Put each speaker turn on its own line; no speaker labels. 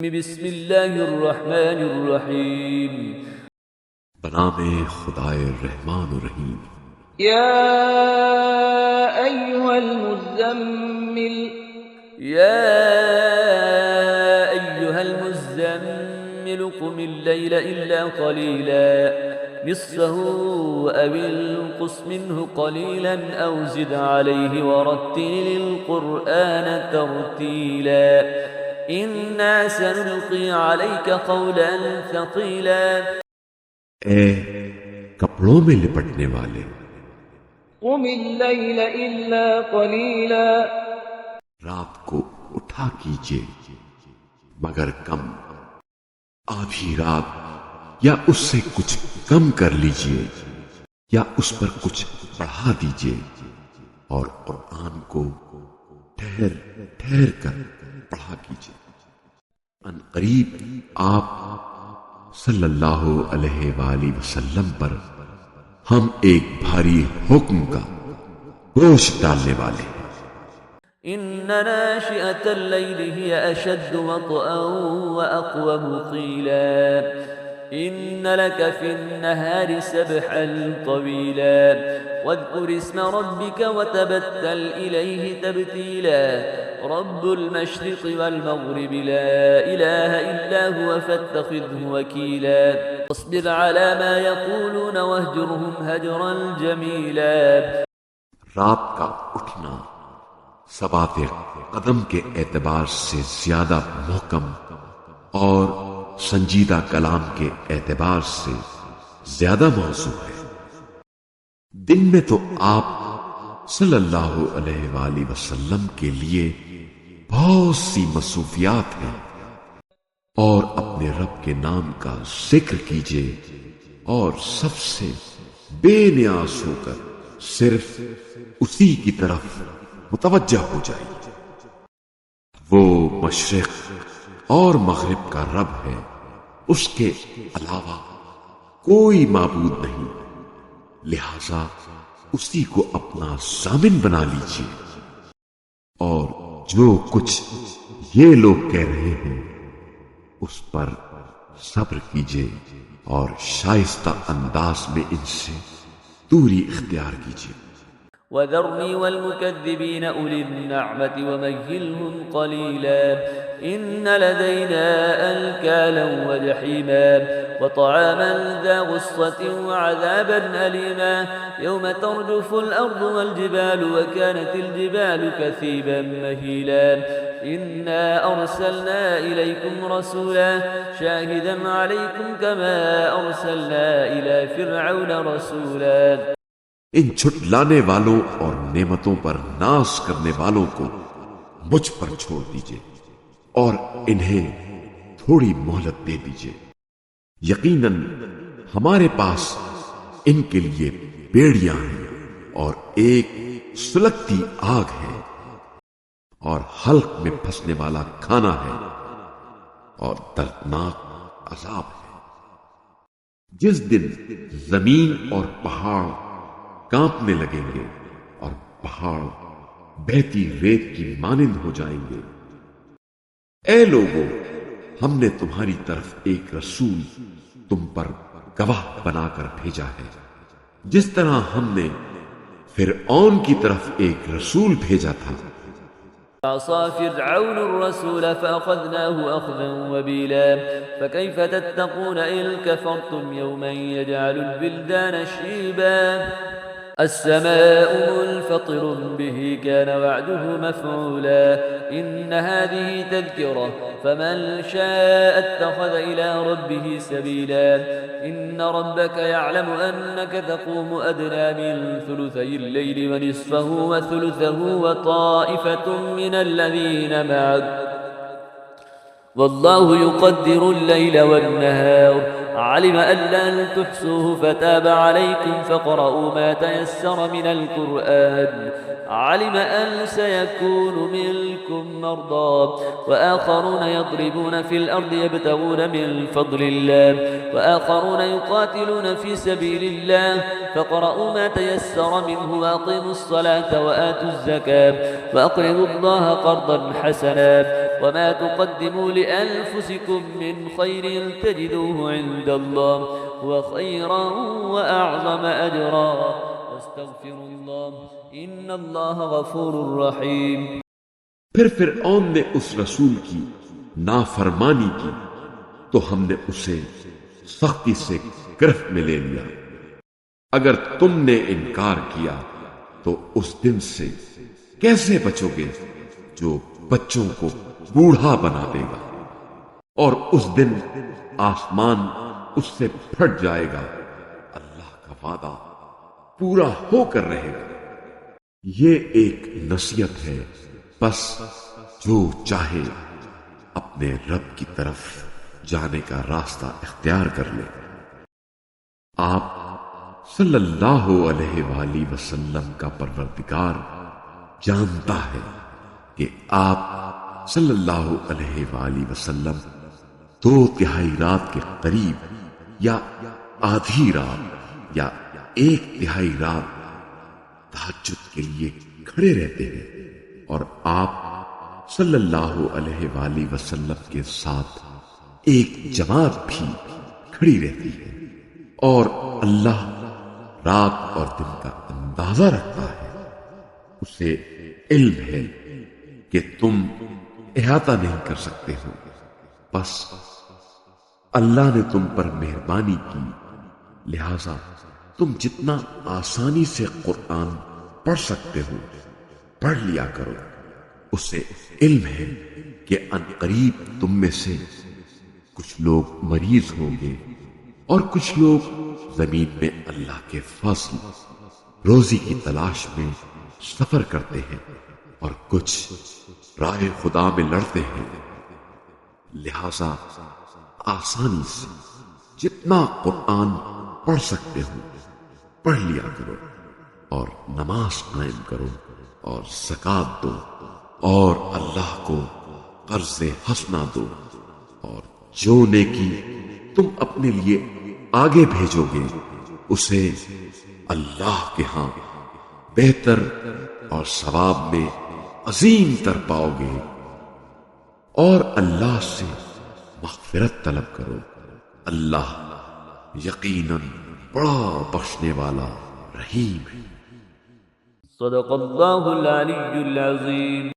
بسم اللہ الرحمن الرحیم
بنام خدائے رحمان و رحیم۔
یا ایہا المزمل
یا ایہا المزمل قم اللیل الا قلیلا نصفه او انقص منه قلیلا او زد علیہ ورتل القرآن ترتیلا انا سنلقی علیک قولا ثقیلا۔
اے کپڑوں میں لپٹنے والے،
قم اللیل الا قلیلا
رات کو اٹھا کیجئے مگر کم، آدھی رات یا اس سے کچھ کم کر لیجئے یا اس پر کچھ بڑھا دیجئے، اور قرآن کو ٹھہر ٹھہر کر پڑھا کیجئے۔ ان قریب آپ صلی اللہ علیہ وآلہ وسلم پر ہم ایک بھاری حکم کا بوجھ ڈالنے والے ہیں۔
ان ناشئة الليل هي اشد وطئا واقوم قيلا ان لك في النهار سبحا طويلا واذكر اسم ربك وتبتل اليه تبتيلا رب المشرق والمغرب لا اله الا هو فاتخذه وكيلا واصبر على ما يقولون واهجرهم هجرا جميلا۔
رات کا اٹھنا ثبات قدم کے اعتبار سے زیادہ محکم اور سنجیدہ کلام کے اعتبار سے زیادہ موزوں ہے۔ دن میں تو آپ صلی اللہ علیہ وآلہ وسلم کے لیے بہت سی مصروفیات ہیں، اور اپنے رب کے نام کا ذکر کیجئے اور سب سے بے نیاز ہو کر صرف اسی کی طرف متوجہ ہو جائے۔ وہ مشرق اور مغرب کا رب ہے، اس کے علاوہ کوئی معبود نہیں، لہذا اسی کو اپنا ضامن بنا لیجیے، اور جو کچھ یہ لوگ کہہ رہے ہیں اس پر صبر کیجیے اور شائستہ انداز میں ان سے دوری اختیار کیجیے۔
وذرني والمكذبين أولي النعمة ومهلهم قليلا إن لدينا أنكالا وجحيما وطعاما ذا غصة وعذابا أليما يوم ترجف الأرض والجبال وكانت الجبال كثيبا مهيلا إنا أرسلنا إليكم رسولا شاهدا عليكم كما أرسلنا إلى فرعون رسولا۔
ان چھٹلانے والوں اور نعمتوں پر ناز کرنے والوں کو مجھ پر چھوڑ دیجئے اور انہیں تھوڑی مہلت دے دیجئے، یقیناً ہمارے پاس ان کے لیے بیڑیاں ہیں اور ایک سلگتی آگ ہے اور حلق میں پھنسنے والا کھانا ہے اور دردناک عذاب ہے۔ جس دن زمین اور پہاڑ کانپنے لگیں گے اور پہاڑ بہتی ریت کی مانند ہو جائیں گے۔ اے لوگو، ہم نے تمہاری طرف ایک رسول تم پر گواہ بنا کر بھیجا ہے، جس طرح ہم نے فرعون کی طرف ایک رسول بھیجا تھا۔
عصى فرعون الرسول فأخذناه أخذا وبيلا فكيف تتقون إن كفرتم يوما يجعل البلدان شيبا السماء منفطر به كان وعده مفعولا إن هذه تذكرة فمن شاء اتخذ إلى ربه سبيلا إن ربك يعلم أنك تقوم أدنى من ثلثي الليل ونصفه وثلثه وطائفة من الذين معك والله يقدر الليل والنهار علم أن لن تحصوه فتاب عليكم فقرأوا ما تيسر من القرآن علم أن سيكون منكم مرضى وآخرون يضربون في الأرض يبتغون من فضل الله وآخرون يقاتلون في سبيل الله فقرأوا ما تيسر منه وأقيموا الصلاة وآتوا الزكاة وأقرضوا الله قرضا حسنا وما تقدموا لأنفسكم من خير تجدوه عند الله هو خيرا وأعظم أجرا واستغفروا الله إن الله غفور رحيم.
پھر فرعون نے اس رسول کی نافرمانی کی تو ہم نے اسے سختی سے گرفت میں لے لیا. اگر تم نے انکار کیا تو اس دن سے کیسے بچو گے جو بچوں کو بوڑھا بنا دے گا، اور اس دن آسمان اس سے پھٹ جائے گا. اللہ کا وعدہ پورا ہو کر رہے گا. یہ ایک نصیحت ہے، بس جو چاہے اپنے رب کی طرف جانے کا راستہ اختیار کر لے. آپ صلی اللہ علیہ وآلہ وسلم کا پروردگار جانتا ہے کہ آپ صلی اللہ علیہ وآلہ وسلم 2/3 رات کے قریب یا آدھی رات یا 1/3 رات تہجد کے لیے کھڑے رہتے ہیں، اور آپ صلی اللہ علیہ وآلہ وسلم کے ساتھ ایک جماعت بھی کھڑی رہتی ہے، اور اللہ رات اور دن کا اندازہ رکھتا ہے. اسے علم ہے کہ تم احاطہ نہیں کر سکتے ہو، بس اللہ نے تم پر مہربانی کی، لہذا تم جتنا آسانی سے قرآن پڑھ سکتے ہو پڑھ لیا کرو. اسے علم ہے کہ عنقریب تم میں سے کچھ لوگ مریض ہوں گے اور کچھ لوگ زمین میں اللہ کے فضل روزی کی تلاش میں سفر کرتے ہیں اور کچھ راہ خدا میں لڑتے ہیں. لہذا آسانی سے جتنا قرآن پڑھ سکتے ہو پڑھ لیا کرو، اور نماز قائم کرو اور زکات دو اور اللہ کو قرض حسنہ دو، اور جو نیکی تم اپنے لیے آگے بھیجو گے اسے اللہ کے ہاں بہتر اور ثواب میں عظیم تر پاؤ گے. اور اللہ سے مغفرت طلب کرو، اللہ یقیناً بڑا بخشنے والا رحیم ہے.
صدق اللہ العلی العظیم.